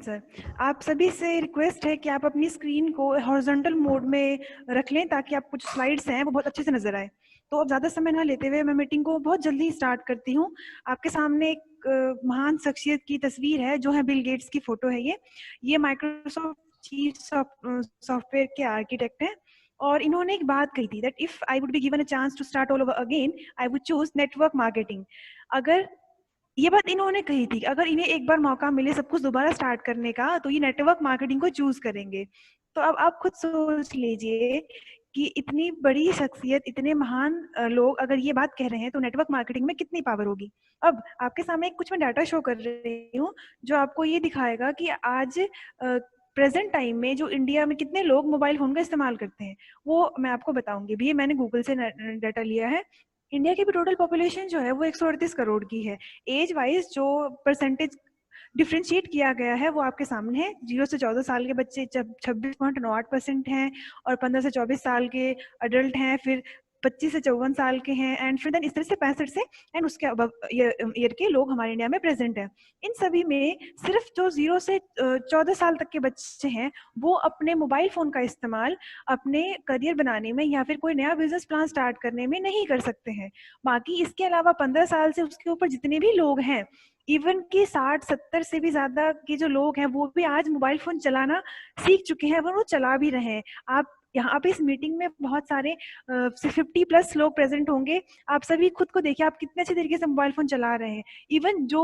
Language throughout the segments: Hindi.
सर, आप सभी से रिक्वेस्ट है कि आप अपनी स्क्रीन को हॉरिजॉन्टल मोड में रख लें ताकि आपको जो स्लाइड्स हैं वो बहुत अच्छे से नजर आए। तो अब ज़्यादा समय ना लेते हुए मैं मीटिंग को बहुत जल्दी स्टार्ट करती हूँ। आपके सामने एक महान शख्सियत की तस्वीर है जो है बिल गेट्स की फोटो है। ये माइक्रोसॉफ्ट चीफ सॉफ्टवेयर के आर्किटेक्ट हैं और इन्होंने एक बात कही थी that if I would be given a chance to start all over again I would choose network marketing. अगर ये बात इन्होंने कही थी, अगर इन्हें एक बार मौका मिले सब कुछ दोबारा स्टार्ट करने का तो ये नेटवर्क मार्केटिंग को चूज करेंगे। तो अब आप खुद सोच लीजिए कि इतनी बड़ी शख्सियत, इतने महान लोग अगर ये बात कह रहे हैं तो नेटवर्क मार्केटिंग में कितनी पावर होगी। अब आपके सामने कुछ मैं डाटा शो कर रही हूँ जो आपको ये दिखाएगा कि आज प्रेजेंट टाइम में जो इंडिया में कितने लोग मोबाइल फोन का इस्तेमाल करते हैं वो मैं आपको बताऊंगी। भी मैंने गूगल से डाटा लिया है। इंडिया की भी टोटल पॉपुलेशन जो है वो 138 करोड़ की है। एज वाइज जो परसेंटेज डिफ्रेंशिएट किया गया है वो आपके सामने है। 0 से 14 साल के बच्चे 26.98% हैं और 15 से 24 साल के अडल्ट हैं, फिर 25 से 54 साल के हैं एंड फिर देन इस तरह से 65 से एंड उसके अब ईयर के लोग हमारे इंडिया में प्रेजेंट हैं। इन सभी में सिर्फ जो 0 से 14 साल तक के बच्चे हैं वो अपने मोबाइल फोन का इस्तेमाल अपने करियर बनाने में या फिर कोई नया बिजनेस प्लान स्टार्ट करने में नहीं कर सकते हैं। बाकी इसके अलावा 15 साल से उसके ऊपर जितने भी लोग हैं, इवन कि 60-70 से भी ज्यादा के जो लोग हैं वो भी आज मोबाइल फोन चलाना सीख चुके हैं, वो चला भी रहे हैं। आप यहाँ पे इस मीटिंग में बहुत सारे 50+ लोग प्रेजेंट होंगे। आप सभी खुद को देखिए आप कितने अच्छे तरीके से मोबाइल फोन चला रहे हैं। इवन जो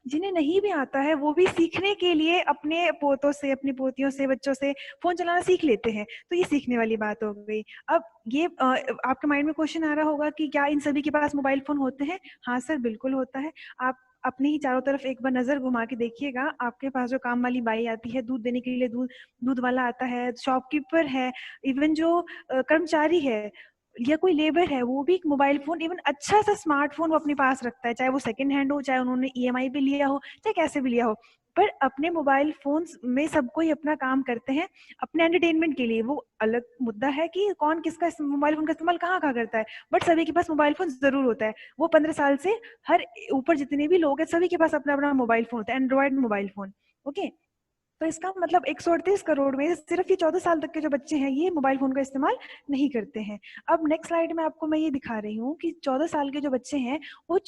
जिन्हें नहीं भी आता है वो भी सीखने के लिए अपने पोतों से, अपनी पोतियों से, बच्चों से फोन चलाना सीख लेते हैं। तो ये सीखने वाली बात हो गई। अब ये आपके माइंड में क्वेश्चन आ रहा होगा कि क्या इन सभी के पास मोबाइल फोन होते हैं? हाँ सर, बिल्कुल होता है। आप अपने ही चारों तरफ एक बार नजर घुमा के देखिएगा। आपके पास जो काम वाली बाई आती है दूध देने के लिए, दूध वाला आता है, शॉपकीपर है, इवन जो कर्मचारी है या कोई लेबर है वो भी एक मोबाइल फोन, इवन अच्छा सा स्मार्टफोन वो अपने पास रखता है, चाहे वो सेकंड हैंड हो, चाहे उन्होंने ईएमआई पे लिया हो, चाहे कैसे भी लिया हो। पर अपने मोबाइल फोन्स में सब कोई अपना काम करते हैं अपने एंटरटेनमेंट के लिए। वो अलग मुद्दा है कि कौन किसका मोबाइल फोन का इस्तेमाल कहाँ कहाँ करता है, बट सभी के पास मोबाइल फोन जरूर होता है। वो 15 साल से हर ऊपर जितने भी लोग हैं सभी के पास अपना अपना मोबाइल फोन होता है, एंड्रॉयड मोबाइल फोन। ओके, तो इसका मतलब 138 करोड़ में सिर्फ ये 14 साल तक के जो बच्चे हैं ये मोबाइल फोन का इस्तेमाल नहीं करते हैं। अब नेक्स्ट स्लाइड में आपको मैं ये दिखा रही हूँ कि 14 साल के जो बच्चे हैं वो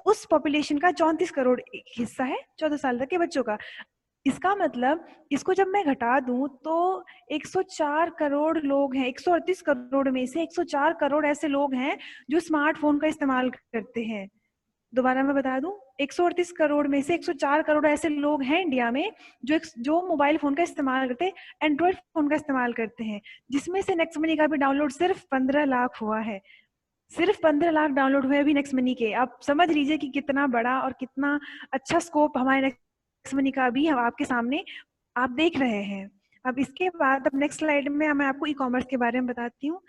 उस पॉपुलेशन का 34 करोड़ हिस्सा है 14 साल तक के बच्चों का। इसका मतलब इसको जब मैं घटा दूं तो 104 करोड़ लोग हैं। 138 करोड़ में से 104 करोड़ ऐसे लोग हैं जो स्मार्टफोन का इस्तेमाल करते हैं। दोबारा मैं बता दूं, 138 करोड़ में से 104 करोड़ ऐसे लोग हैं इंडिया में जो मोबाइल फोन का इस्तेमाल करते हैं, एंड्रॉइड फोन का इस्तेमाल करते हैं, जिसमें से नेक्स्ट मनी का भी डाउनलोड सिर्फ 15 लाख हुआ है। सिर्फ 15 लाख डाउनलोड हुए अभी नेक्स्ट मनी के। आप समझ लीजिए कि कितना बड़ा और कितना अच्छा स्कोप हमारे नेक्स्ट मनी का भी हम आपके सामने आप देख रहे हैं। अब इसके बाद अब नेक्स्ट स्लाइड में मैं आपको ई कॉमर्स के बारे में बताती हूँ।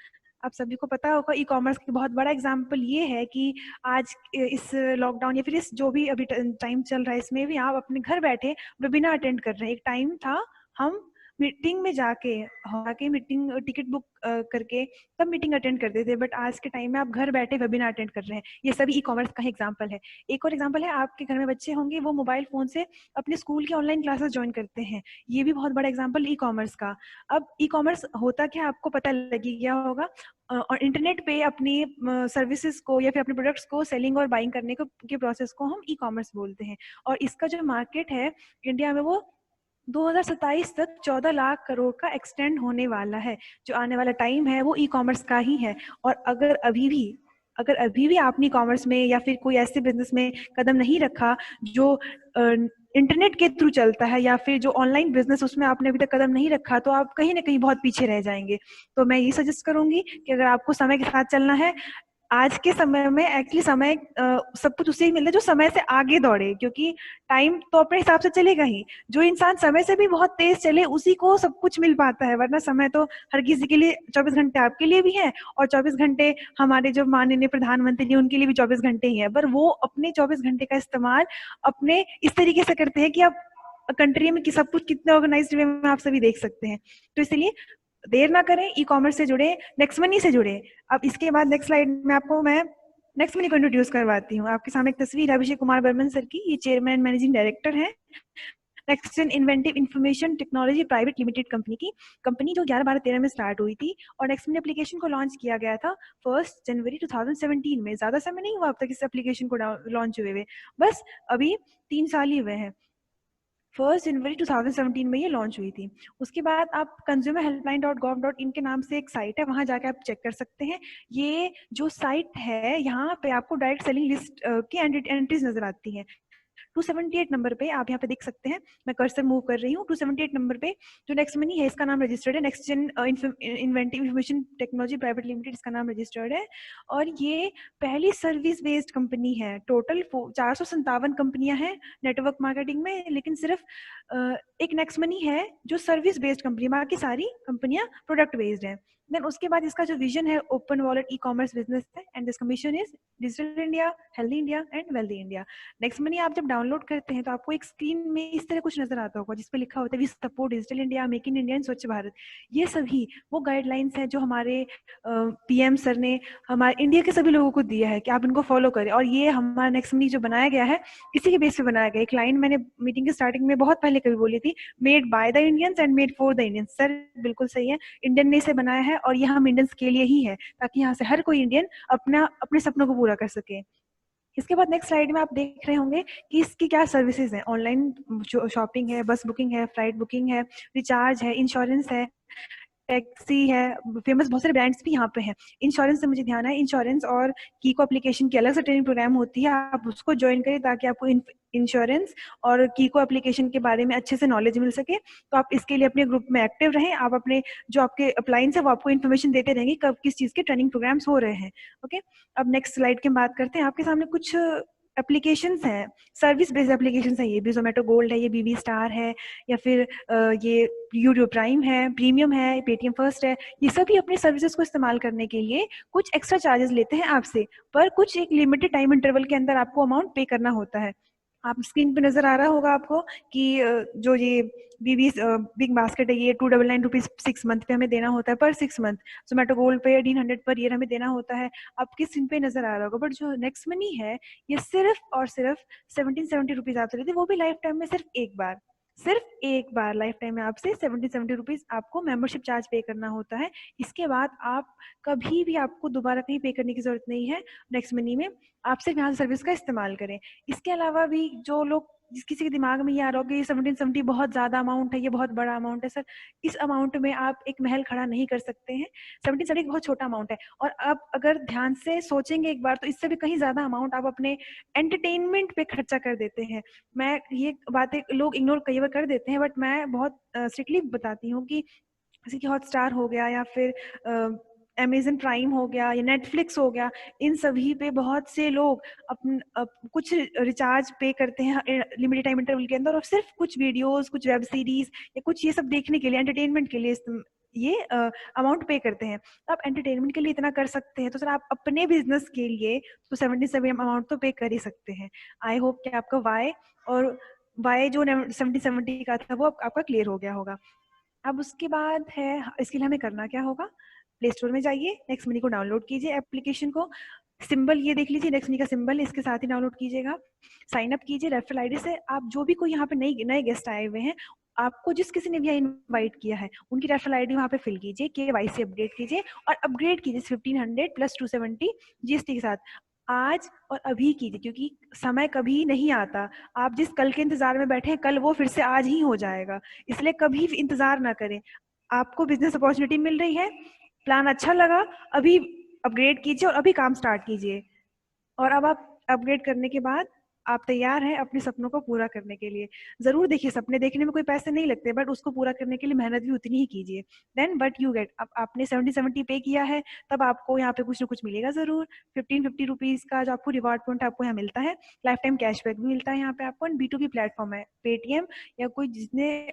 आप सभी को पता होगा ई कॉमर्स की बहुत बड़ा एग्जाम्पल ये है कि आज इस लॉकडाउन या फिर इस जो भी अभी टाइम चल रहा है इसमें भी आप अपने घर बैठे वेबिनार अटेंड कर रहे हैं। एक टाइम था हम मीटिंग में जाके मीटिंग टिकट बुक करके तब मीटिंग अटेंड करते थे, बट आज के टाइम में आप घर बैठे वेबिनार अटेंड कर रहे हैं। ये सभी ई कॉमर्स का ही एग्जाम्पल है। एक और एग्जाम्पल है, आपके घर में बच्चे होंगे वो मोबाइल फोन से अपने स्कूल की ऑनलाइन क्लासेस ज्वाइन करते हैं। ये भी बहुत बड़ा एग्जाम्पल ई कॉमर्स का। अब ई कॉमर्स होता क्या आपको पता लगी गया होगा। और इंटरनेट पे अपनी सर्विसेज को या फिर अपने प्रोडक्ट्स को सेलिंग और बाइंग करने के प्रोसेस को हम ई कॉमर्स बोलते हैं। और इसका जो मार्केट है इंडिया में वो 2027 तक 14 लाख करोड़ का एक्सटेंड होने वाला है। जो आने वाला टाइम है वो ई कॉमर्स का ही है। और अगर अभी भी आपने ई कॉमर्स में या फिर कोई ऐसे बिजनेस में कदम नहीं रखा जो इंटरनेट के थ्रू चलता है या फिर जो ऑनलाइन बिजनेस उसमें आपने अभी तक कदम नहीं रखा, तो आप कहीं ना कहीं बहुत पीछे रह जाएंगे। तो मैं ये सजेस्ट करूंगी कि अगर आपको समय के साथ चलना है, आज के समय में एक्चुअली समय सब कुछ उसे ही मिलता है जो समय से आगे दौड़े, क्योंकि टाइम तो अपने हिसाब से चलेगा ही। जो इंसान समय से भी बहुत तेज चले उसी को सब कुछ मिल पाता है, वरना समय तो हर किसी के लिए 24 घंटे आपके लिए भी है और 24 घंटे हमारे जो माननीय प्रधानमंत्री उनके लिए भी 24 घंटे ही है। पर वो अपने 24 घंटे का इस्तेमाल अपने इस तरीके से करते हैं कि आप कंट्री में सब कुछ कितने ऑर्गेनाइज्ड वे में आप सभी देख सकते हैं। तो इसलिए देर ना करें, ई कॉमर्स से जुड़े, नेक्स्ट मनी से जुड़े। अब इसके बाद नेक्स्ट स्लाइड में आपको मैं नेक्स्ट मनी को इंट्रोड्यूस करवाती हूँ। आपके सामने एक तस्वीर है अभिषेक कुमार बर्मन सर की। ये चेयरमैन मैनेजिंग डायरेक्टर हैं next inventive information technology private limited company जो 11/12/13 में स्टार्ट हुई थी, और नेक्स्ट मैंने एप्लीकेशन को लॉन्च किया गया था 1 जनवरी 2017 में। ज़्यादा समय नहीं हुआ अब तक इस एप्लीकेशन को लॉन्च हुए, बस अभी 3 साल ही हुए हैं। 1 जनवरी 2017 में ये लॉन्च हुई थी। उसके बाद आप consumerhelpline.gov.in के नाम से एक साइट है, वहाँ जाके आप चेक कर सकते हैं। ये जो साइट है, यहाँ पे आपको डायरेक्ट सेलिंग लिस्ट की एंट्रीज नजर आती हैं। 278 नंबर पे आप यहाँ पे देख सकते हैं, मैं कर्सर मूव कर रही हूँ। 278 नंबर पे जो नेक्स्ट मनी है, इसका नाम रजिस्टर्ड है, next gen inventive information technology private limited, इसका नाम रजिस्टर्ड है। और ये पहली सर्विस बेस्ड कंपनी है। टोटल 457 कंपनियां हैं नेटवर्क मार्केटिंग में, लेकिन सिर्फ एक नेक्स्ट मनी है जो सर्विस बेस्ड कंपनी, बाकी सारी कंपनियां प्रोडक्ट बेस्ड हैं। देन उसके बाद इसका जो विजन है open wallet e commerce business है, and this mission is digital India, healthy India and wealthy India. Next money आप जब डाउनलोड करते हैं तो आपको एक स्क्रीन में इस तरह कुछ नजर आता होगा, जिसपे लिखा होता है we support digital India, make in India and Swachh Bharat. ये सभी वो गाइडलाइंस है जो हमारे पीएम सर ने हमारे इंडिया के सभी लोगों को दिया है कि आप इनको फॉलो करें। और ये हमारा नेक्स्ट मनी जो बनाया गया है, इसी के बेस पे बनाया गया। एक लाइन मैंने मीटिंग के स्टार्टिंग में बहुत पहले कभी बोली थी, made by the Indians and made for the Indians. Sir बिल्कुल सही है, इंडियन ने इसे बनाया है और ये हम इंडियंस के लिए ही है, ताकि यहाँ से हर कोई इंडियन अपने सपनों को पूरा कर सके। इसके बाद नेक्स्ट स्लाइड में आप देख रहे होंगे कि इसकी क्या सर्विसेज हैं। ऑनलाइन शॉपिंग है, बस बुकिंग है, फ्लाइट बुकिंग है, रिचार्ज है, इंश्योरेंस है, टैक्सी है, फेमस बहुत सारे ब्रांड्स भी यहाँ पे हैं। इंश्योरेंस से मुझे ध्यान है, इंश्योरेंस और कीको एप्लीकेशन की अलग से ट्रेनिंग प्रोग्राम होती है, आप उसको ज्वाइन करें ताकि आपको इंश्योरेंस और कीको एप्लीकेशन के बारे में अच्छे से नॉलेज मिल सके। तो आप इसके लिए अपने ग्रुप में एक्टिव रहें, आप अपने जो आपके अप्लायंस है वो आपको इन्फॉर्मेशन देते रहेंगे कब किस चीज़ के ट्रेनिंग प्रोग्राम्स हो रहे हैं। ओके, अब नेक्स्ट स्लाइड की बात करते हैं। आपके सामने कुछ एप्लीकेशंस हैं, सर्विस बेस्ड एप्लीकेशंस हैं। ये भी जोमेटो गोल्ड है, ये बीबी स्टार है, या फिर ये यूट्यूब प्राइम है, प्रीमियम है, पेटीएम फर्स्ट है। ये सभी अपने सर्विसेज को इस्तेमाल करने के लिए कुछ एक्स्ट्रा चार्जेस लेते हैं आपसे, पर कुछ एक लिमिटेड टाइम इंटरवल के अंदर आपको अमाउंट पे करना होता है। आप स्क्रीन पे नजर आ रहा होगा आपको कि जो ये बीबी बिग बास्केट है, ये 299 रुपीज 6 मंथ पे हमें देना होता है, पर 6 मंथ। जोमेटो गोल्ड पे 1800 पर ईयर हमें देना होता है। आपकी स्क्रीन पे नजर आ रहा होगा, बट जो नेक्स्ट मनी है ये सिर्फ और सिर्फ 1770 रुपीज आपसे लेते हैं, वो भी लाइफ टाइम में सिर्फ एक बार लाइफ टाइम में आपसे 1770 रुपीज आपको मेंबरशिप चार्ज पे करना होता है। इसके बाद आप कभी भी आपको दोबारा कहीं पे करने की जरूरत नहीं है नेक्स्ट मनी में, आप सिर्फ यहाँ सर्विस का इस्तेमाल करें। इसके अलावा भी जो लोग जिस किसी के दिमाग में ये आ रहा हो कि 1770 बहुत ज्यादा अमाउंट है, ये बहुत बड़ा अमाउंट है, सर इस अमाउंट में आप एक महल खड़ा नहीं कर सकते हैं। 1770 बहुत छोटा अमाउंट है, और आप अगर ध्यान से सोचेंगे एक बार तो इससे भी कहीं ज्यादा अमाउंट आप अपने एंटरटेनमेंट पे खर्चा कर देते हैं। मैं ये बातें लोग इग्नोर कई बार कर देते हैं, बट मैं बहुत स्ट्रिक्टली बताती हूँ कि जैसे कि हॉटस्टार हो गया, या फिर अमेजन प्राइम हो गया, या नेटफ्लिक्स हो गया, इन सभी पे बहुत से लोग कुछ रिचार्ज पे करते हैं लिमिटेड टाइम इंटरवल के अंदर, और सिर्फ कुछ वीडियोस, कुछ वेब सीरीज या कुछ ये सब देखने के लिए, एंटरटेनमेंट के लिए ये अमाउंट पे करते हैं। तो आप एंटरटेनमेंट के लिए इतना कर सकते हैं, तो सर आप अपने बिजनेस के लिए तो 77 अमाउंट तो पे कर ही सकते हैं। आई होप कि आपका वाई जो 70 का था वो आपका क्लियर हो गया होगा। अब उसके बाद है, इसके लिए हमें करना क्या होगा, प्ले स्टोर में जाइए, नेक्स्ट मनी को डाउनलोड कीजिए, एप्लीकेशन को सिंबल ये देख लीजिए, नेक्स्ट मनी का सिंबल इसके साथ ही डाउनलोड कीजिएगा, साइन अप कीजिए रेफरल आईडी से। आप जो भी कोई यहाँ पे नए गेस्ट आए हुए हैं, आपको जिस किसी ने भी इनवाइट किया है उनकी रेफरल आईडी वहाँ पे फिल कीजिए, KYC अपडेट कीजिए और अपग्रेड कीजिए 1500 प्लस 270 GST के साथ आज और अभी कीजिए, क्योंकि समय कभी नहीं आता। आप जिस कल के इंतजार में बैठे हैं, कल वो फिर से आज ही हो जाएगा, इसलिए कभी इंतजार ना करें। आपको बिजनेस अपॉर्चुनिटी मिल रही है, प्लान अच्छा लगा, अभी अपग्रेड कीजिए और अभी काम स्टार्ट कीजिए। और अब आप अपग्रेड करने के बाद आप तैयार हैं अपने सपनों को पूरा करने के लिए। जरूर देखिए, सपने देखने में कोई पैसे नहीं लगते, बट उसको पूरा करने के लिए मेहनत भी उतनी ही कीजिए। देन बट यू गेट, अब आपने 70 पे किया है, तब आपको यहाँ पे कुछ ना कुछ मिलेगा जरूर। 1550 रुपीज का जो आपको रिवार्ड पॉइंट आपको यहाँ मिलता है, लाइफ टाइम कैशबैक भी मिलता है यहाँ पे आपको। B2B प्लेटफॉर्म है, पेटीएम या कोई जिसने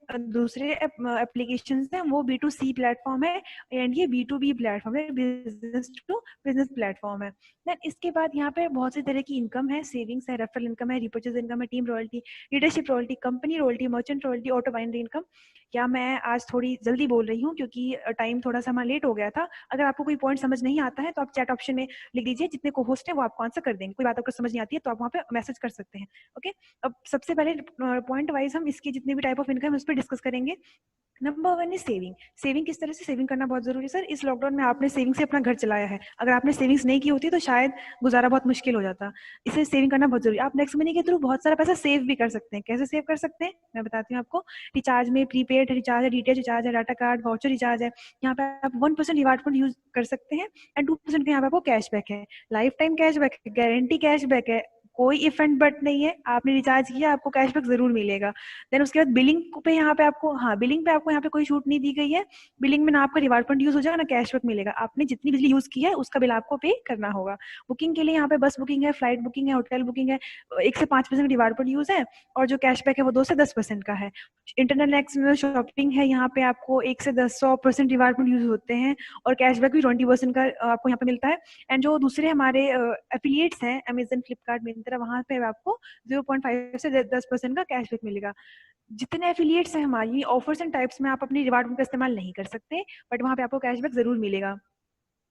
दूसरे एप्लीकेशन है वो B2C प्लेटफॉर्म है, एंड ये B2B प्लेटफॉर्म है, बिजनेस टू बिजनेस प्लेटफॉर्म है। देन इसके बाद यहाँ पे बहुत सी तरह की इनकम है, सेविंग्स है, रेफरल इनकम है, रिपर्चेज इनकम है, team royalty, leadership royalty, company royalty, merchant royalty, auto binary income. क्या मैं आज थोड़ी जल्दी बोल रही हूँ क्योंकि टाइम थोड़ा सा हमारा लेट हो गया था। अगर आपको कोई पॉइंट समझ नहीं आता है तो आप चैट ऑप्शन में लिख दीजिए, जितने को होस्ट है वो आपको आंसर कर देंगे। कोई बात आपको समझ नहीं आती है तो आप वहाँ पे मैसेज कर सकते हैं। ओके, अब सबसे पहले पॉइंट वाइज हम इसके जितने भी टाइप ऑफ इनकम उस पर डिस्कस करेंगे। Number one is saving. Saving किस तरह से सेविंग करना बहुत जरूरी है सर। इस लॉकडाउन में आपने सेविंग से अपना घर चलाया है, अगर आपने सेविंग्स नहीं की होती तो शायद गुजारा बहुत मुश्किल हो जाता। इसे सेविंग करना बहुत जरूरी है। आप नेक्स्ट मनी के थ्रू बहुत सारा पैसा सेव भी कर सकते हैं। कैसे सेव कर सकते हैं मैं बताती हूँ आपको। रिचार्ज में प्रीपेड रिचार्ज है, डीटीएच रिचार्ज है, डाटा कार्ड वाउचर रिचार्ज है। यहाँ पे आप 1% रिवार्ड पॉइंट यूज कर सकते हैं एंड 2% का यहाँ पे आपको कैशबैक है। लाइफ टाइम कैशबैक है, गारंटी कैशबैक है, कोई इफ एंड बट नहीं है। आपने रिचार्ज किया आपको कैशबैक जरूर मिलेगा। देन उसके बाद बिलिंग पे यहाँ पे आपको, हाँ बिलिंग पे आपको यहाँ पे कोई छूट नहीं दी गई है। बिलिंग में ना आपका रिवार्ड पॉइंट यूज हो जाएगा ना कैशबैक मिलेगा। आपने जितनी बिजली यूज की है उसका बिल आपको पे करना होगा। बुकिंग के लिए यहाँ पे बस बुकिंग है, फ्लाइट बुकिंग है, होटल बुकिंग है, 1 से 5% रिवार्ड पॉइंट यूज है। और जो कैशबैक है वो 2 से 10% का है। इंटरनेट एक्सटर्नल शॉपिंग है, यहाँ पे आपको 1 से 100% रिवार्ड पॉइंट यूज होते हैं और कैशबैक भी 20% का आपको यहाँ पे मिलता है। एंड जो दूसरे हमारे एफिलिएट्स हैं अमेजन, फ्लिपकार्ट, मिंत्रा, वहां पे आपको 0.5 से 10% का कैशबैक मिलेगा। जितने एफिलिएट्स हैं हमारी ऑफर्स एंड टाइप्स में आप अपनी रिवार्ड का इस्तेमाल नहीं कर सकते, बट वहां पे आपको कैशबैक जरूर मिलेगा।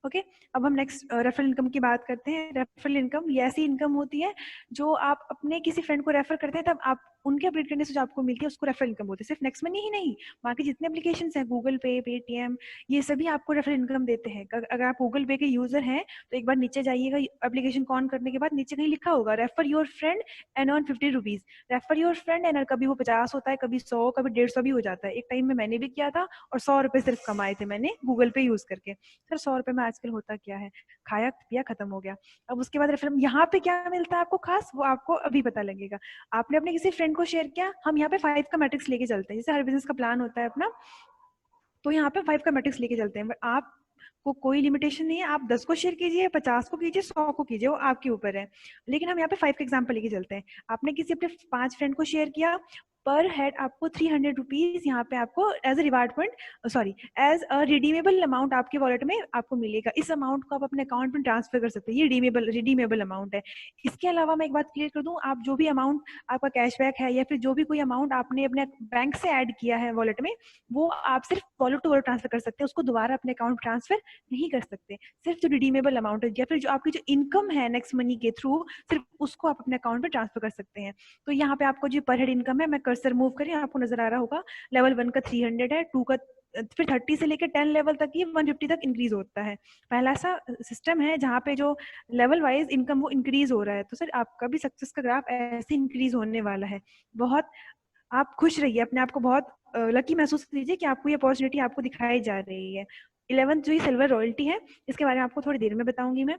ओके, अब हम नेक्स्ट रेफरल इनकम की बात करते हैं। रेफरल इनकम ये ऐसी इनकम होती है जो आप अपने किसी फ्रेंड को रेफर करते हैं, तब आप उनके अपडेट करने से जो आपको मिलती है उसको रेफरल इनकम बोलते हैं। सिर्फ नेक्स्ट मनी ही नहीं, बाकी जितने एप्लीकेशन हैं, गूगल पे, पेटीएम, ये सभी आपको रेफरल इनकम देते हैं। अगर आप गूगल पे के यूजर हैं तो एक बार नीचे जाइएगा, एप्लीकेशन को ऑन करने के बाद नीचे कहीं लिखा होगा refer your friend and earn 50 rupees. Refer your friend and कभी वो 50 होता है, कभी 100, कभी 150 भी हो जाता है। एक टाइम में मैंने भी किया था और 100 रुपए सिर्फ कमाए थे मैंने गूगल पे यूज करके। सर 100 रुपए में आजकल होता क्या है, खाया पिया खत्म हो गया। अब उसके बाद रेफरल यहाँ पे क्या मिलता है आपको खास, वो आपको अभी पता लगेगा। आपने अपने किसी फ्रेंड को शेयर किया, हम यहाँ पे 5 का मैट्रिक्स लेके चलते हैं। जैसे हर बिजनेस का प्लान होता है अपना, तो यहाँ पे 5 का मैट्रिक्स लेके चलते हैं। आप को कोई लिमिटेशन नहीं है, आप 10 को शेयर कीजिए, 50 को कीजिए, 100 को कीजिए, वो आपके ऊपर है। लेकिन हम यहाँ पे 5 का एग्जाम्पल लेके चलते हैं। आपने किसी अपने 5 फ्रेंड को शेयर किया, पर हेड आपको 300 रुपीज यहाँ पे आपको as a reward point, sorry as a redeemable amount आपके वॉलेट में आपको मिलेगा। इस अमाउंट को आप अपने अकाउंट में ट्रांसफर कर सकते हैं। ये रिडीमेबल अमाउंट है। इसके अलावा मैं एक बात क्लियर कर दूं, आप जो भी अमाउंट आपका कैशबैक है या फिर जो भी कोई अमाउंट आपने अपने बैंक से ऐड किया है वॉलेट में, वो आप सिर्फ वॉलेट टू वॉलेट ट्रांसफर कर सकते हैं, उसको दोबारा अपने अकाउंट ट्रांसफर नहीं कर सकते। सिर्फ जो रिडीमेबल अमाउंट है या फिर जो आपकी जो इनकम है नेक्स्ट मनी के थ्रू, सिर्फ उसको आप अपने अकाउंट में ट्रांसफर कर सकते हैं। तो यहाँ पे आपको जो पर हेड इनकम है, मैं कर्सर मूव करें आपको नजर आ रहा होगा, लेवल 1 का 300 है, 2 का, फिर 30 से लेकर 10 लेवल तक ये 150 तक इंक्रीज होता है। पहला सा सिस्टम है जहाँ पे जो लेवल वाइज इनकम वो इंक्रीज हो रहा है। तो सर आपका भी सक्सेस का ग्राफ ऐसे इंक्रीज होने वाला है। बहुत आप खुश रहिए, अपने आप को बहुत लकी महसूस कीजिए कि आपको ये अपॉर्चुनिटी आपको दिखाई जा रही है। 11th जो ये सिल्वर रॉयल्टी है, इसके बारे में आपको थोड़ी देर में बताऊंगी मैं।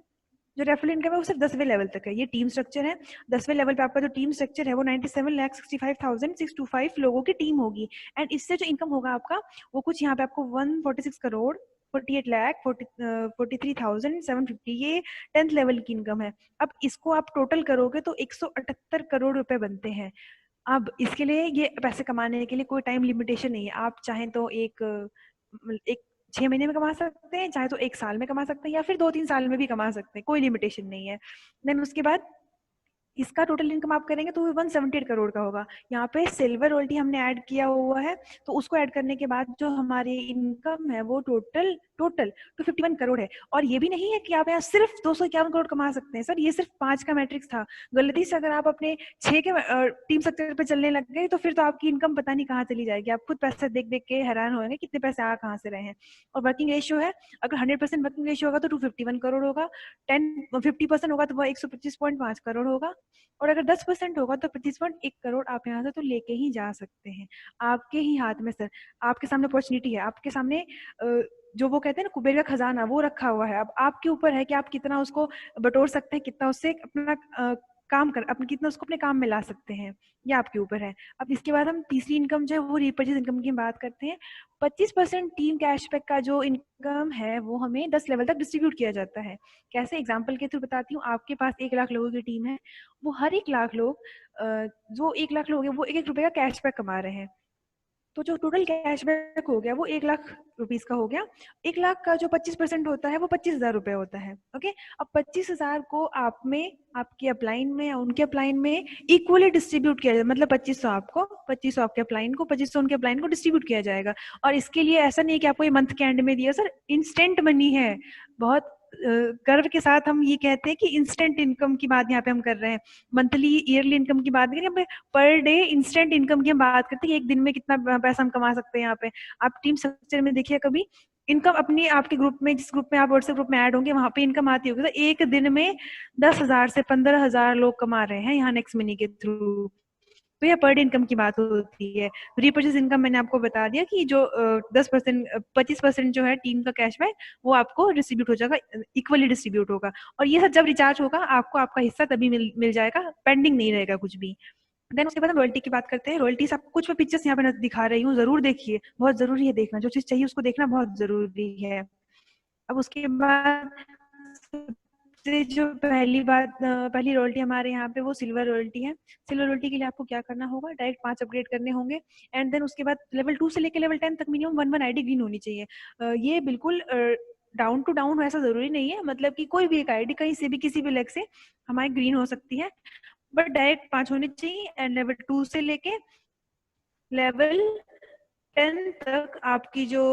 जो रेफरल इनकम है वो सिर्फ 10वें लेवल तक है। ये टीम स्ट्रक्चर है। 10वें लेवल पे आपका जो टीम स्ट्रक्चर है वो 97,65,625 लोगों की टीम होगी। एंड इससे जो इनकम होगा आपका, वो कुछ यहाँ पे आपको 146 करोड़ 48 लाख 43,750, ये 10th लेवल की इनकम है। अब इसको आप टोटल करोगे तो 178 करोड़ रुपए बनते हैं। अब इसके लिए ये पैसे कमाने के लिए कोई टाइम लिमिटेशन नहीं है। आप चाहें तो एक 6 महीने में कमा सकते हैं, चाहे तो 1 साल में कमा सकते हैं, या फिर 2-3 साल में भी कमा सकते हैं, कोई लिमिटेशन नहीं है। देन उसके बाद इसका टोटल इनकम आप करेंगे तो 178 करोड़ का होगा। यहाँ पे सिल्वर रॉयल्टी हमने ऐड किया हुआ है, तो उसको ऐड करने के बाद जो हमारी इनकम है वो टोटल 251 करोड़ है। और ये भी नहीं है कि आप यहाँ सिर्फ 251 करोड़ कमा सकते हैं। सर ये सिर्फ 5 का मैट्रिक्स था। गलती से अगर आप अपने 6 के टीम स्ट्रक्चर पे चलने लग गए तो फिर तो आपकी इनकम पता नहीं कहाँ चली जाएगी। आप खुद पैसे देख देख के हैरान होंगे कितने पैसे आ कहाँ से रहे हैं। और वर्किंग रेशियो है, अगर 100% वर्किंग रेशियो होगा तो 251 करोड़ होगा, 50% होगा तो वह 125.5 करोड़ होगा, और अगर 10% होगा तो 25.1 करोड़ आप यहाँ से तो लेके ही जा सकते हैं। आपके ही हाथ में सर, आपके सामने अपॉर्चुनिटी है, आपके सामने जो वो कहते हैं ना कुबेर का खजाना, वो रखा हुआ है। अब आपके ऊपर है कि आप कितना उसको बटोर सकते हैं, कितना उससे अपना काम कर अपने कितना उसको अपने काम में ला सकते हैं, ये आपके ऊपर है। अब इसके बाद हम तीसरी इनकम जो है वो रीपर्चेज इनकम की बात करते हैं। 25% टीम कैशबैक का जो इनकम है वो हमें 10 लेवल तक डिस्ट्रीब्यूट किया जाता है। कैसे, एग्जाम्पल के थ्रू बताती हूँ। आपके पास 1 लाख लोगों की टीम है, वो हर 1 लाख लोग जो 1 लाख लोग हैं वो 1-1 रुपए का कैशबैक कमा रहे हैं। तो जो टोटल कैशबैक हो गया वो 1 लाख रुपीज का हो गया। 1 लाख का जो 25% होता है वो 25,000 रुपए होता है। ओके, अब 25,000 को आप में, आपके अपलाइन में या उनके अपलाइन में इक्वली डिस्ट्रीब्यूट किया जाए, मतलब 2500 आपको, 2500 आपके अपलाइन को, 2500 उनके अपलाइन को डिस्ट्रीब्यूट किया जाएगा। और इसके लिए ऐसा नहीं कि आपको ये मंथ के एंड में दिया, सर इंस्टेंट मनी है। बहुत गर्व के साथ हम ये कहते हैं कि इंस्टेंट इनकम की बात यहाँ पे हम कर रहे हैं, मंथली ईयरली इनकम की बात नहीं, पर डे इंस्टेंट इनकम की हम बात करते हैं, एक दिन में कितना पैसा हम कमा सकते हैं। यहाँ पे आप टीम स्ट्रक्चर में देखिए, कभी इनकम अपनी आपके ग्रुप में, जिस ग्रुप में आप व्हाट्सएप ग्रुप में ऐड होंगे वहां पे इनकम आती होगी, तो एक दिन में 10,000 से 15,000 लोग कमा रहे हैं यहाँ नेक्स्ट मनी के थ्रू। तो ये पर डे इनकम की बात होती है। रीपर्चेज इनकम मैंने आपको बता दिया कि जो 10% 25% जो है टीम का कैशबैक वो आपको डिस्ट्रीब्यूट हो जाएगा, इक्वली डिस्ट्रीब्यूट होगा। और ये सब जब रिचार्ज होगा आपको आपका हिस्सा तभी मिल जाएगा, पेंडिंग नहीं रहेगा कुछ भी। देन उसके बाद हम रॉयल्टी की बात करते हैं। रॉयल्टीज आपको कुछ पिक्चर्स यहाँ पे दिखा रही हूँ, जरूर देखिए, बहुत जरूरी है देखना, जो चीज चाहिए उसको देखना बहुत जरूरी है। अब उसके बाद से जो पहली रॉयल्टी हमारे यहाँ पे वो सिल्वर रॉयल्टी है। सिल्वर रॉयल्टी के लिए आपको क्या करना होगा, डायरेक्ट 5 अपग्रेड करने होंगे। एंड देन उसके बाद लेवल 2 से लेकर लेवल 10 तक मिनिमम 1 आईडी ग्रीन होनी चाहिए। ये बिल्कुल डाउन टू डाउन ऐसा जरूरी नहीं है, मतलब कि कोई भी एक आईडी कहीं से भी किसी भी लेग से हमारी ग्रीन हो सकती है, बट डायरेक्ट 5 होनी चाहिए। एंड लेवल 2 से लेके लेवल 10 तक आपकी जो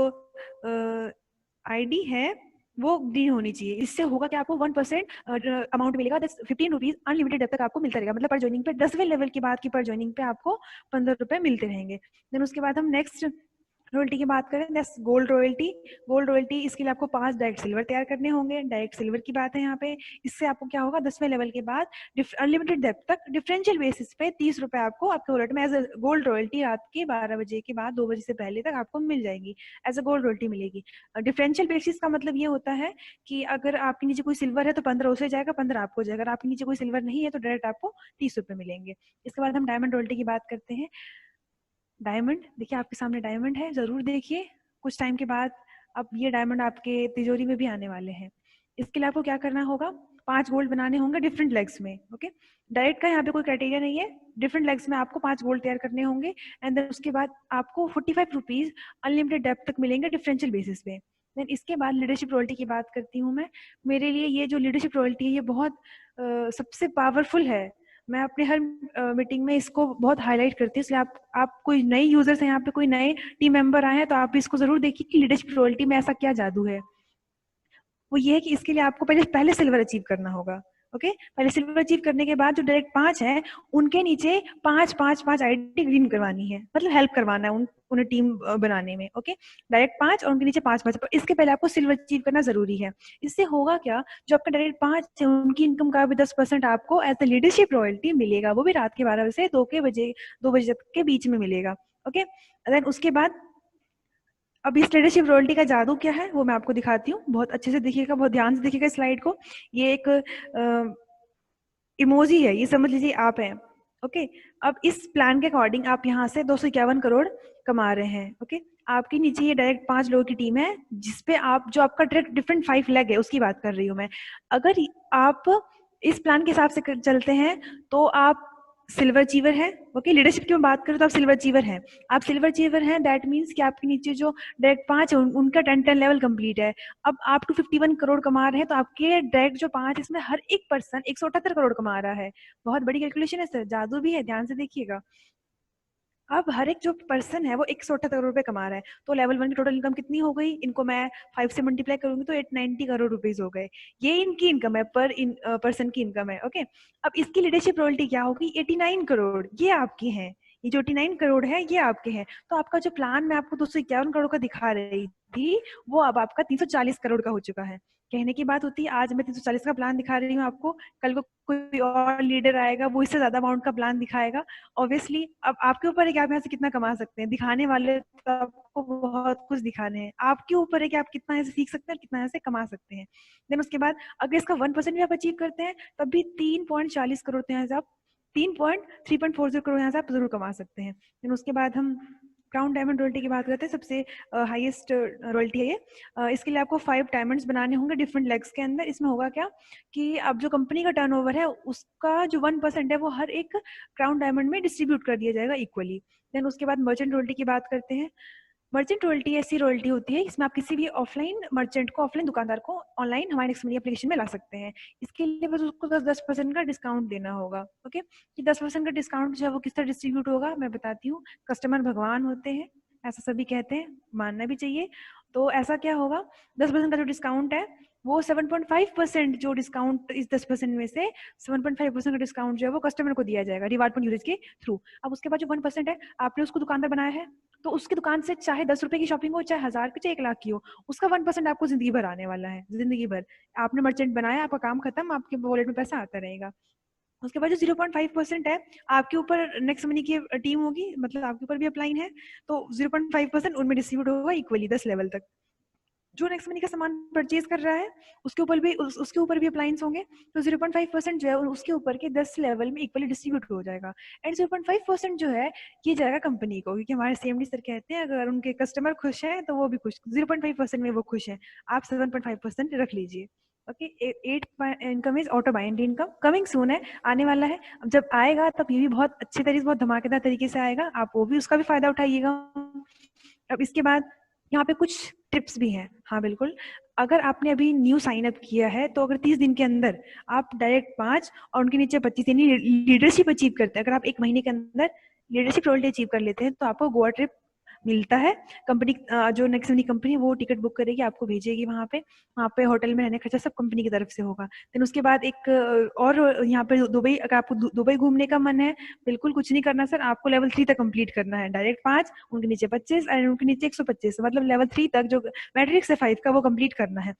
आईडी है वो ग्रीन होनी चाहिए। इससे होगा कि आपको 1% अमाउंट मिलेगा, 15 रुपीज अनलिमिटेड जब तक आपको मिलता रहेगा, मतलब पर ज्वाइनिंग पे 10वें लेवल के बाद की पर ज्वाइनिंग पे आपको 15 रुपए मिलते रहेंगे। देन उसके बाद हम नेक्स्ट रॉयल्टी की बात करें, that's gold royalty. Gold royalty इसके लिए आपको 5 डायरेक्ट सिल्वर तैयार करने होंगे। डायरेक्ट सिल्वर की बात है यहाँ पे, इससे आपको क्या होगा, 10वें लेवल के बाद अनलिमिटेड डेप्थ तक डिफरेंशियल बेसिस पे 30 रुपए आपको आपके वॉलेट में एज अ गोल्ड रॉयल्टी रात के 12 बजे के बाद 2 बजे से पहले तक आपको मिल जाएगी, एज अ गोल्ड रॉयल्टी मिलेगी। डिफरेंशियल बेसिस का मतलब ये होता है कि अगर आपके नीचे कोई सिल्वर है तो 15 उसे जाएगा, 15 आपको जाएगा। अगर आपके नीचे कोई सिल्वर नहीं है तो डायरेक्ट आपको 30 रुपए मिलेंगे। इसके बाद हम डायमंड रॉयल्टी की बात करते हैं। डायमंड देखिए, आपके सामने डायमंड है, जरूर देखिए, कुछ टाइम के बाद अब ये डायमंड आपके तिजोरी में भी आने वाले हैं। इसके लिए आपको क्या करना होगा, 5 गोल्ड बनाने होंगे डिफरेंट लेग्स में। ओके, डायरेक्ट का यहाँ पे कोई क्राइटेरिया नहीं है, डिफरेंट लेग्स में आपको 5 गोल्ड तैयार करने होंगे। एंड देन उसके बाद आपको 45 रुपीज अनलिमिटेड डेप्थ तक मिलेंगे डिफरेंशियल बेसिस पे। देन इसके बाद लीडरशिप रॉयल्टी की बात करती हूँ मैं। मेरे लिए ये जो लीडरशिप रॉयल्टी है ये बहुत सबसे पावरफुल है। मैं अपने हर मीटिंग में इसको बहुत हाईलाइट करती हूँ, इसलिए आप कोई नए यूजर्स हैं यहाँ पे, कोई नए टीम मेंबर आए हैं तो आप भी इसको जरूर देखिए कि लीडरशिप रॉयल्टी में ऐसा क्या जादू है। वो ये है कि इसके लिए आपको पहले पहले सिल्वर अचीव करना होगा। ओके, पहले सिल्वर अचीव करने के बाद जो डायरेक्ट 5 है उनके नीचे 5 आईडी ग्रीन करवानी है, मतलब हेल्प करवाना है उन्हें टीम बनाने में। ओके, डायरेक्ट 5 और उनके नीचे 5, इसके पहले आपको सिल्वर अचीव करना जरूरी है। इससे होगा क्या, जो आपका डायरेक्ट 5 है उनकी इनकम का भी 10% आपको एज द लीडरशिप रॉयल्टी मिलेगा, वो भी रात के 12 बजे से 2 बजे तक के बीच में मिलेगा। ओके, देन उसके बाद अब इस लीडरशिप रॉयल्टी का जादू क्या है वो मैं आपको दिखाती हूँ, बहुत अच्छे से देखिएगा, बहुत ध्यान से देखिएगा स्लाइड को। ये एक इमोजी है, ये समझ लीजिए आप हैं। ओके, अब इस प्लान के अकॉर्डिंग आप यहाँ से 251 करोड़ कमा रहे हैं। ओके, आपके नीचे ये डायरेक्ट 5 लोगों की टीम है जिसपे आप, जो आपका डायरेक्ट डिफरेंट 5 लेग है उसकी बात कर रही हूँ मैं। अगर आप इस प्लान के हिसाब से चलते हैं तो आप सिल्वर अचीवर है। ओके, लीडरशिप की मैं बात करूँ तो आप सिल्वर अचीवर हैं। आप सिल्वर अचीवर हैं, दैट मीन्स कि आपके नीचे जो डायरेक्ट 5 है उनका 10 लेवल कंप्लीट है। अब आप 251 करोड़ कमा रहे हैं तो आपके डायरेक्ट जो 5 इसमें हर एक पर्सन 178 करोड़ कमा रहा है। बहुत बड़ी कैलकुलेशन है सर, जादू भी है, ध्यान से देखिएगा। अब हर एक जो पर्सन है वो 178 करोड़ रुपए कमा रहा है, तो लेवल 1 की टोटल इनकम कितनी हो गई, इनको मैं 5 से मल्टीप्लाई करूंगी तो 890 करोड़ रुपीज हो गए। ये इनकी इनकम है, पर पर्सन की इनकम है। ओके, अब इसकी लीडरशिप रॉयल्टी क्या होगी, 89 करोड़ ये आपकी है। ये जो 89 करोड़ है ये आपके हैं। तो आपका जो प्लान मैं आपको 251 करोड़ का दिखा रही थी वो अब आपका 340 करोड़ का हो चुका है। कहने की बात होती है, आज मैं 340 का प्लान दिखा रही हूँ आपको, कल को कोई और लीडर आएगा वो इससे ज्यादा अमाउंट का प्लान दिखाएगा। ऑब्वियसली अब आपके ऊपर है कि आप यहाँ से कितना कमा सकते हैं, दिखाने वाले तो आपको बहुत कुछ दिखाने हैं, आपके ऊपर है कि आप कितना यहाँ से सीख सकते हैं और कितना यहाँ से कमा सकते हैं। देन उसके बाद अगर इसका 1% भी आप अचीव करते हैं तब भी 3.40 करोड़ यहाँ से आप 3.40 करोड़ यहाँ से आप जरूर कमा सकते हैं। देन उसके बाद हम क्राउन डायमंड रॉयल्टी की बात करते हैं, सबसे हाईएस्ट रॉयल्टी है ये। इसके लिए आपको 5 डायमंड्स बनाने होंगे डिफरेंट लेग्स के अंदर। इसमें होगा क्या कि अब जो कंपनी का टर्नओवर है उसका जो 1% है वो हर एक क्राउन डायमंड में डिस्ट्रीब्यूट कर दिया जाएगा इक्वली। देन उसके बाद मर्चेंट रॉयल्टी की बात करते हैं। मर्चेंट रॉयल्टी ऐसी रॉयल्टी होती है इसमें आप किसी भी ऑफलाइन मर्चेंट को, ऑफलाइन दुकानदार को ऑनलाइन हमारे नेक्स्ट मनी एप्लीकेशन में ला सकते हैं। इसके लिए बस उसको 10% का डिस्काउंट देना होगा। ओके, कि 10% का डिस्काउंट जो है वो किस तरह डिस्ट्रीब्यूट होगा मैं बताती हूँ। कस्टमर भगवान होते हैं, ऐसा सभी कहते हैं, मानना भी चाहिए। तो ऐसा क्या होगा, 10% का जो डिस्काउंट है वो 7.5% जो डिस्काउंट इस 10% में से 7.5% का डिस्काउंट जो है वो कस्टमर को दिया जाएगा रिवार्ड पॉइंट यूजेज के थ्रू। अब उसके बाद जो 1% है आपने उसको दुकानदार बनाया है, तो उसकी दुकान से चाहे 10 रुपए की शॉपिंग हो, चाहे 1000 की, चाहे 1 लाख की हो, उसका 1% आपको जिंदगी भर आने वाला है। जिंदगी भर आपने मर्चेंट बनाया, आपका काम खत्म, आपके वॉलेट में पैसा आता रहेगा। उसके बाद जो 0.5% है आपके ऊपर नेक्स्ट मनी की टीम होगी, मतलब आपके ऊपर भी अपलाइन है, तो 0.5% उनमें डिस्ट्रीब्यूट होगा इक्वली 10 लेवल तक। जो नेक्स्ट मनी का सामान परचेज कर रहा है उसके ऊपर भी अप्लायंस होंगे, तो 0.5% जो है उसके ऊपर के 10 लेवल में इक्वली डिस्ट्रीब्यूट हो जाएगा। एंड 0.5% जो है ये जाएगा कंपनी को, क्योंकि हमारे सीएमडी सर कहते हैं अगर उनके कस्टमर खुश हैं तो वो भी खुश, 0.5% में वो खुश हैं। आप 7.5% रख लीजिए। Okay, 8 income is auto bind income, coming soon है, आने वाला है। अब जब आएगा तब ये भी बहुत अच्छे तरीके से, बहुत धमाकेदार तरीके से आएगा, आप वो भी उसका भी फायदा उठाइएगा। अब इसके बाद यहाँ पे कुछ टिप्स भी हैं। हाँ बिल्कुल, अगर आपने अभी न्यू साइन अप किया है तो अगर 30 दिन के अंदर आप डायरेक्ट 5 और उनके नीचे 25 यानी लीडरशिप अचीव करते हैं, अगर आप 1 महीने के अंदर लीडरशिप रोल अचीव कर लेते हैं तो आपको गोवा ट्रिप मिलता है। कंपनी जो नेक्स्ट मनी कंपनी वो टिकट बुक करेगी, आपको भेजेगी वहाँ पे होटल में रहने का खर्चा सब कंपनी की तरफ से होगा। देन उसके बाद एक और यहाँ पे दुबई, अगर आपको दुबई घूमने का मन है, बिल्कुल कुछ नहीं करना सर, आपको लेवल 3 तक कंप्लीट करना है। डायरेक्ट 5, उनके नीचे 25 और उनके नीचे 125, मतलब लेवल 3 तक जो मैट्रिक्स है 5 का वो कंप्लीट करना है।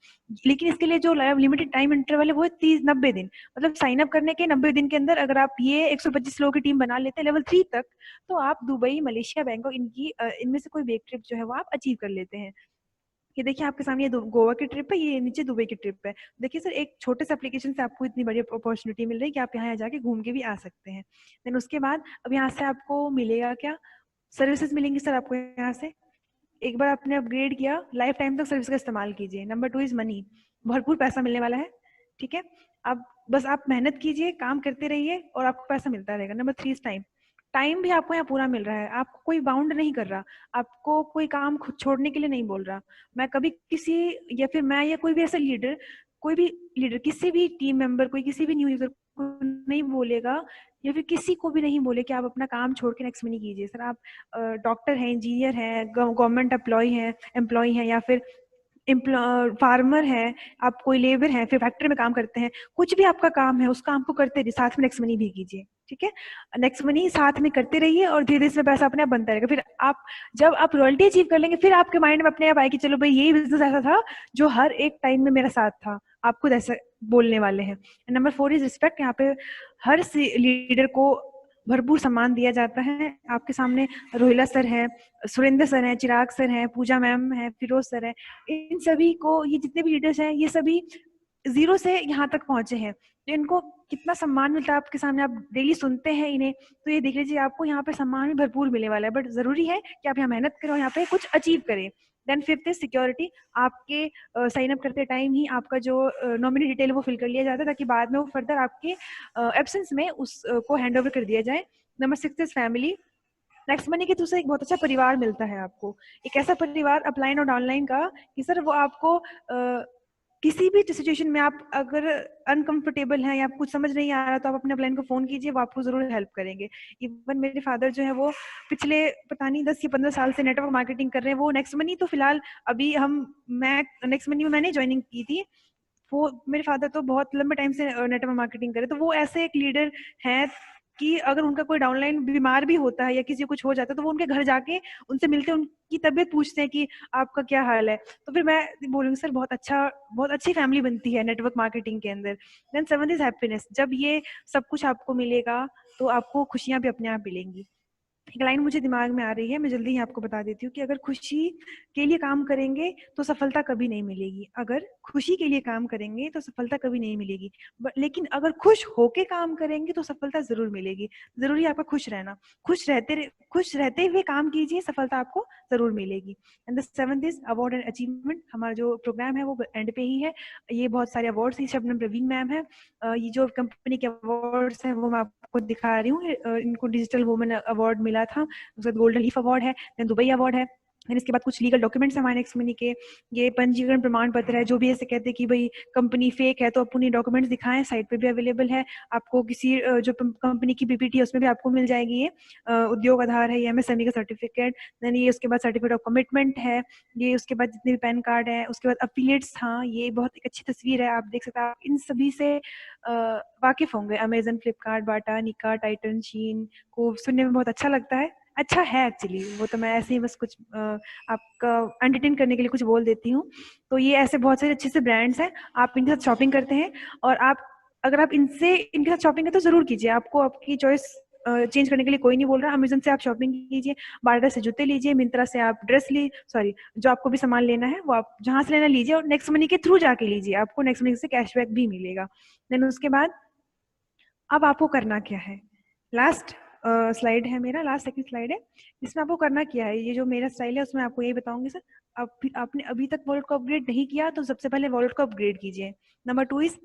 लेकिन इसके लिए जो लिमिटेड टाइम इंटरवल है वो है 90 दिन, मतलब साइन अप करने के 90 दिन के अंदर अगर आप ये 125 लोगों की टीम बना लेते हैं लेवल 3 तक, तो आप दुबई, मलेशिया, बैंकॉक इनमें से कोई भी एक ट्रिप जो है वो आप अचीव कर लेते हैं। ये देखिए आपके सामने, ये गोवा की ट्रिप है, ये नीचे दुबई की ट्रिप है। देखिए सर, एक छोटे से एप्लीकेशन से आपको इतनी बड़ी अपॉर्चुनिटी मिल रही है कि आप यहाँ जाके घूम के भी आ सकते हैं। देन उसके बाद अब यहाँ से आपको मिलेगा क्या, सर्विसेज मिलेंगी सर आपको यहाँ से। एक बार आपने अपग्रेड किया, लाइफ टाइम तक सर्विस का इस्तेमाल कीजिए। नंबर 2 इज मनी, भरपूर पैसा मिलने वाला है। ठीक है, अब बस आप मेहनत कीजिए, काम करते रहिए और आपको पैसा मिलता रहेगा। नंबर 3 इज टाइम, टाइम भी आपको यहाँ पूरा मिल रहा है, आपको कोई बाउंड नहीं कर रहा, आपको कोई काम खुद छोड़ने के लिए नहीं बोल रहा। मैं कभी किसी, या फिर मैं या कोई भी ऐसा लीडर, कोई भी लीडर किसी भी टीम मेंबर, कोई किसी भी न्यू यूजर को नहीं बोलेगा या फिर किसी को भी नहीं बोले कि आप अपना काम छोड़ के नेक्स्ट मनी कीजिए। सर आप डॉक्टर हैं, इंजीनियर हैं, गवर्नमेंट एम्प्लॉय हैं या फिर फार्मर है, आप कोई लेबर है, फिर फैक्ट्री में काम करते हैं, कुछ भी आपका काम है उस काम को करते रहिए, साथ में नेक्स्ट मनी भी कीजिए। ठीक है, नेक्स्ट मनी साथ में करते रहिए और धीरे धीरे इसमें पैसा अपने आप बनता रहेगा। फिर आप जब आप रॉयल्टी अचीव कर लेंगे फिर आपके माइंड में अपने आप आएगी चलो भाई यही बिजनेस ऐसा था जो हर एक टाइम में मेरा साथ था, आप खुद ऐसा बोलने वाले हैं। नंबर 4 इज रिस्पेक्ट, यहाँ पे हर लीडर को भरपूर सम्मान दिया जाता है। आपके सामने रोहिला सर है, सुरेंद्र सर है, चिराग सर है, पूजा मैम है, फिरोज सर है, इन सभी को, ये जितने भी लीडर्स हैं ये सभी जीरो से यहाँ तक पहुंचे हैं, तो इनको कितना सम्मान मिलता है आपके सामने, आप डेली सुनते हैं इन्हें, तो ये देख लीजिए आपको यहाँ पे सम्मान भी भरपूर मिलने वाला है। बट जरूरी है कि आप यहाँ मेहनत करें और यहाँ पे कुछ अचीव करें। देन 5th इज सिक्योरिटी, आपके साइन अप करते टाइम ही आपका जो नॉमिनी डिटेल वो फिल कर लिया जाता है ताकि बाद में वो फर्दर आपके एब्सेंस में उसको हैंड ओवर कर दिया जाए। Number 6 is family, next money के थ्रू से एक बहुत अच्छा परिवार मिलता है आपको, एक ऐसा परिवार अपलाइन और डाउनलाइन का कि सर वो आपको किसी भी सिचुएशन में आप अगर अनकंफर्टेबल हैं या कुछ समझ नहीं आ रहा तो आप अपने अपलाइन को फोन कीजिए, वो आपको जरूर हेल्प करेंगे। इवन मेरे फादर जो है वो पिछले पता नहीं 10 या 15 साल से नेटवर्क मार्केटिंग कर रहे हैं। वो नेक्स्ट मनी तो फिलहाल अभी मैं नेक्स्ट मनी में मैंने ज्वाइनिंग की थी, वो मेरे फादर तो बहुत लंबे टाइम से नेटवर्क मार्केटिंग करे, तो वो ऐसे एक लीडर हैं कि अगर उनका कोई डाउनलाइन बीमार भी होता है या किसी को कुछ हो जाता है तो वो उनके घर जाके उनसे मिलते हैं, उनकी तबीयत पूछते हैं कि आपका क्या हाल है। तो फिर मैं बोलूंगी सर बहुत अच्छी फैमिली बनती है नेटवर्क मार्केटिंग के अंदर। देन 7th इज हैप्पीनेस, जब ये सब कुछ आपको मिलेगा तो आपको खुशियां भी अपने आप मिलेंगी। एक लाइन मुझे दिमाग में आ रही है, मैं जल्दी ही आपको बता देती हूँ कि अगर खुशी के लिए काम करेंगे तो सफलता कभी नहीं मिलेगी। अगर खुशी के लिए काम करेंगे तो सफलता कभी नहीं मिलेगी, लेकिन अगर खुश होके काम करेंगे तो सफलता जरूर मिलेगी। जरूरी है आपका खुश रहना, खुश रहते हुए काम कीजिए, सफलता आपको जरूर मिलेगी। And the seventh is award and achievement. हमारा जो प्रोग्राम है वो एंड पे ही है। ये बहुत सारे अवार्ड्स हैं, शबनम प्रवीण मैम है, ये जो कंपनी के अवार्ड्स हैं वो मैं आपको दिखा रही हूँ। इनको डिजिटल वुमेन अवार्ड मिला था, उसके बाद गोल्डन लीफ अवार्ड है, देन दुबई अवार्ड है, फिर इसके बाद कुछ लीगल डॉक्यूमेंट्स हमारे नेक्स्ट मनी के, ये पंजीकरण प्रमाण पत्र है। जो भी ऐसे कहते हैं कि भाई कंपनी फेक है तो अपनी डॉक्यूमेंट्स दिखाएं, साइट पे भी अवेलेबल है। आपको किसी जो कंपनी की पीपीटी है उसमें भी आपको मिल जाएगी। ये उद्योग आधार है, ये एमएसएमई का सर्टिफिकेट, देन ये उसके बाद सर्टिफिकेट ऑफ कमिटमेंट है, ये उसके बाद जितने भी पैन कार्ड है, उसके बाद अफिलिएट्स। हाँ, ये बहुत एक अच्छी तस्वीर है, आप देख सकते हैं। आप इन सभी से वाकिफ होंगे, अमेजन, फ्लिपकार्ट, बाटा, निका, टाइटन, शीन को सुनने में बहुत अच्छा लगता है। अच्छा है एक्चुअली, वो तो मैं ऐसे ही बस कुछ आपका एंटरटेन करने के लिए कुछ बोल देती हूँ। तो ये ऐसे बहुत सारे अच्छे से ब्रांड्स हैं, आप इनके साथ शॉपिंग करते हैं, और आप अगर आप इनके साथ शॉपिंग है तो जरूर कीजिए। आपको आपकी चॉइस चेंज करने के लिए कोई नहीं बोल रहा। अमेजन से आप शॉपिंग कीजिए, बाटा से जूते लीजिए, मिंत्रा से आप ड्रेस सॉरी, जो आपको भी सामान लेना है वो आप जहां से लेना लीजिए, और नेक्स्ट मनी के थ्रू जाके लीजिए, आपको नेक्स्ट मनी से कैशबैक भी मिलेगा। देन उसके बाद अब आपको करना क्या है, लास्ट स्लाइड है मेरा, लास्ट सेकंड स्लाइड है, इसमें आपको करना क्या है। ये जो मेरा स्टाइल है उसमें आपको यही बताऊंगी सर। आपने अभी तक वॉलेट को अपग्रेड नहीं किया तो सबसे पहले वॉलेट को अपग्रेड कीजिए। नंबर 2 इज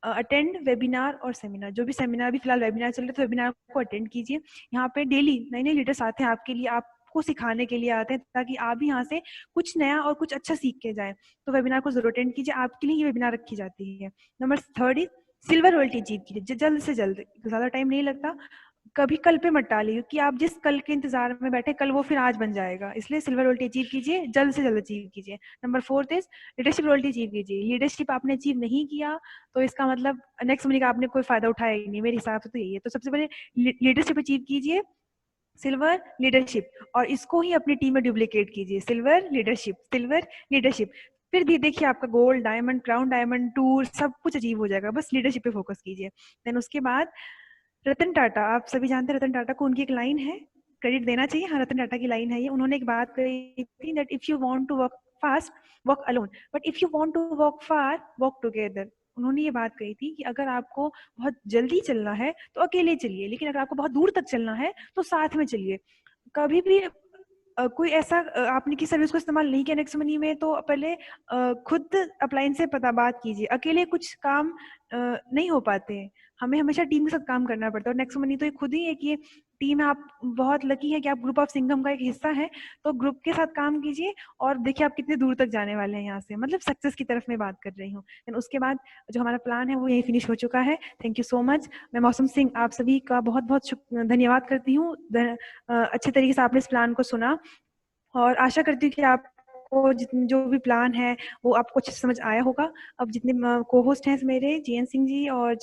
अटेंड वेबिनार और सेमिनार। जो भी सेमिनार, अभी फिलहाल वेबिनार चल रहे तो वेबिनार को अटेंड कीजिए। यहाँ पे डेली नए नए लीडर्स आते हैं आपके लिए, आपको सिखाने के लिए आते हैं, ताकि आप भी यहाँ से कुछ नया और कुछ अच्छा सीख के जाएं। तो वेबिनार को जरूर अटेंड कीजिए, आपके लिए ये वेबिनार रखी जाती है। Number 3 is silver royalty achieve कीजिए जल्द से जल्द, ज्यादा टाइम नहीं लगता। कभी कल पे मत टालिए, कि आप जिस कल के इंतजार में बैठे कल वो फिर आज बन जाएगा, इसलिए सिल्वर रॉयल्टी अचीव कीजिए, जल्द से जल्द अचीव कीजिए। Number 4 is leadership royalty achieve कीजिए। लीडरशिप आपने अचीव नहीं किया तो इसका मतलब नेक्स्ट मनी का आपने कोई फायदा उठाया ही नहीं, मेरे हिसाब से तो यही है। तो सबसे पहले लीडरशिप अचीव कीजिए, सिल्वर लीडरशिप, और इसको ही अपनी टीम में डुप्लीकेट कीजिए, सिल्वर लीडरशिप, सिल्वर लीडरशिप। फिर देखिए आपका gold, diamond, crown diamond, tour सब कुछ अचीव हो जाएगा, बस लीडरशिप पे फोकस कीजिए। देन उसके बाद रतन टाटा, आप सभी जानते हैं रतन टाटा को, उनकी एक लाइन है, क्रेडिट देना चाहिए, हाँ रतन टाटा की लाइन है ये। उन्होंने एक बात कही थी that if you want to work fast work alone, but if you want to work far work together. उन्होंने ये बात कही थी कि अगर आपको बहुत जल्दी चलना है तो अकेले चलिए, लेकिन अगर आपको बहुत दूर तक चलना है तो साथ में चलिए। कभी भी कोई ऐसा आपने की सर्विस को इस्तेमाल नहीं किया नेक्स्ट मनी में तो पहले खुद अपलाइन से पता बात कीजिए। अकेले कुछ काम नहीं हो पाते हैं, हमें हमेशा टीम के साथ काम करना पड़ता है। और नेक्स्ट मनी तो ये खुद ही एक ये टीम है, आप बहुत लकी है कि आप ग्रुप ऑफ सिंघम का एक हिस्सा है। तो ग्रुप के साथ काम कीजिए और देखिए आप कितने दूर तक जाने वाले हैं यहाँ से, मतलब सक्सेस की तरफ मैं बात कर रही हूँ। उसके बाद जो हमारा प्लान है वो यही फिनिश हो चुका है। Thank you so much. मैं मौसम सिंह आप सभी का बहुत बहुत धन्यवाद करती हूँ। अच्छे तरीके से आपने इस प्लान को सुना, और आशा करती हूँ कि आपको जितने जो भी प्लान है वो आपको अच्छे से समझ आया होगा। अब जितने को होस्ट हैं मेरे, जीएन सिंह जी और